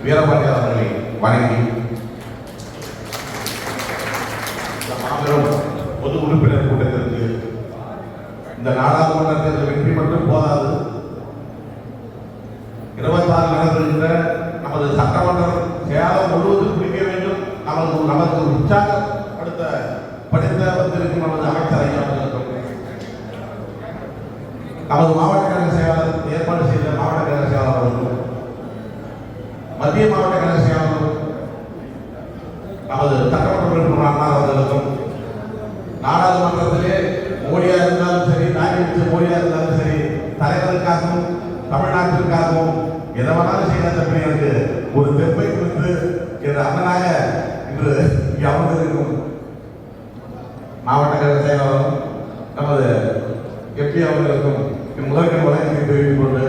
வீரபாண்டியர் அவர்களை வணங்கி மாபெரும் பொது உறுப்பினர் கூட்டத்திற்கு இந்த நாடாளுமன்ற தேர்தல் வெற்றி மட்டும் போதாது, 26 நடைபெறுகின்ற நமது சட்டமன்றம் சேலம் முழுவதும் பிடிக்க வேண்டும். நமக்கு உற்சாகப்படுத்த படித்த வந்திருக்கும் நமது அமைச்சர் ஐயா அவர்களுக்கும், நமது மாவட்ட கழக செயலாளர் ஏற்பாடு செய்த மாவட்ட கழக செயலாளர் அவர்களுக்கும், மத்திய மாவட்ட கழக செயலாளர் நமது சட்டமன்ற உறுப்பினர் அண்ணா அவர்களுக்கும், நாடாளுமன்றத்திலே மோடியா இருந்தாலும் சரி, நாயகி மோடியா இருந்தாலும் சரி, தலைவருக்காகவும் தமிழ்நாட்டிற்காகவும் எதை வேணாலும் செய்ய தப்பி எனக்கு ஒரு தெப்பை கொடுத்து என்ற அண்ணனாக இன்று அமர்ந்திருக்கும் மாவட்ட கழக செயலாளரும் நமது எம்பி அவர்களுக்கும் முதற்கண் வழக்கத்தை தெரிவித்துக் கொண்டு,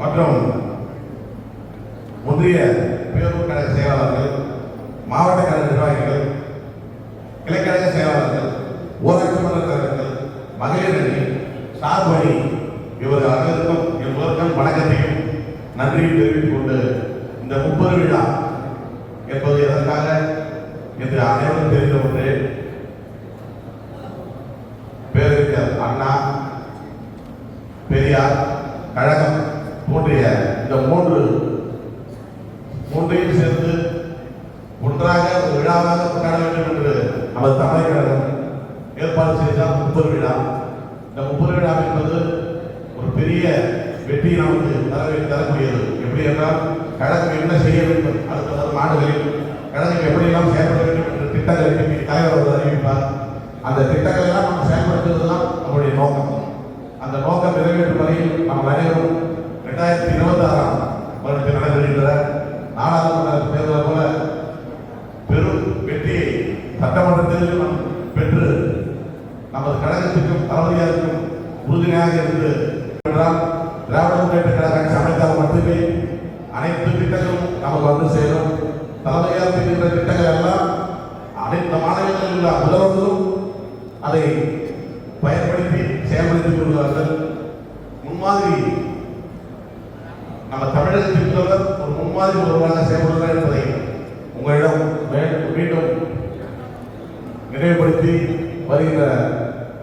மற்றும் ஒன்றிய பேரூர் கழக செயலாளர்கள், மாவட்ட கழக நிர்வாகிகள், கிளைக்கழக செயலாளர்கள், ஊராட்சி மன்ற தலைவர்கள், மகளிர் அணி, சார்பணி இவர்கள் அனைவருக்கும் என் முதற்கண் வணக்கத்தையும் நன்றியும் தெரிவித்துக் கொண்டு, இந்த 30 விழா என்பது எதற்காக என்று அனைவரும் தெரிந்த ஒன்று. பேரறிஞர் அண்ணா, பெரியார், கழகம் போன்றிய இந்த மூன்றையும் சேர்ந்து ஒன்றாக ஒரு விழாவாக கொண்டாட வேண்டும் என்று நமது தமிழக கழகம் ஏற்பாடு செய்தால் 30 விழா. இந்த 30 விழா என்பது ஒரு பெரிய வெற்றியை நமக்கு தரக்கூடியது. எப்படி என்றால், கழகம் என்ன செய்ய வேண்டும், அடுத்த வரும் ஆண்டுகளில் கழகம் எப்படியெல்லாம் செயல்பட வேண்டும் என்ற திட்டங்களை தலைவர் அவர்கள் அறிவிப்பார். அந்த திட்டங்களை எல்லாம் நம்ம செயல்படுத்துவதுதான் நம்முடைய நோக்கம். அந்த நோக்கம் நிறைவேற்றும் வரையில் நாம் அனைவரும் 2026ஆம் வருடத்தில் நடைபெறுகின்ற நாடாளுமன்ற தேர்தல் போல பெரும் வெற்றியை சட்டமன்ற தேர்தலில் நாம் பெற்று நமது கழகத்திற்கும் தளபதியாருக்கும் உறுதுணையாக இருந்து என்றால், திராவிட முன்னேற்ற கழக ஆட்சி அமைத்தால் மட்டுமே அனைத்து திட்டங்களும் நமக்கு வந்து சேரும். தலைமையார் செய்கின்ற திட்டங்கள் எல்லாம் அனைத்து மாநிலங்களில் உள்ள முதல்வர்களும் அதை பயன்படுத்தி செயல்படுத்திக் கொள்கிறார்கள். முன்மாதிரி நம்ம தமிழகத்தின் முதல்வர் ஒரு முன்மாதிரி ஒருவராக செயல்படுகிறார் என்பதை உங்களிடம் மீண்டும் நினைவுபடுத்தி, வருகிற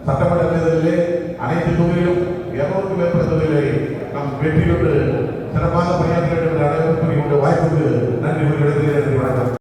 சட்டமன்ற தேர்தலிலே அனைத்து தொகுதியிலும் 200க்கும் மேற்பட்ட தொகுதிகளை நாம் வெற்றி கொண்டு சிறப்பாக பணியாற்ற வேண்டும் என்ற அனைவருக்கும் வாய்ப்புக்கு நன்றி. வணக்கம்.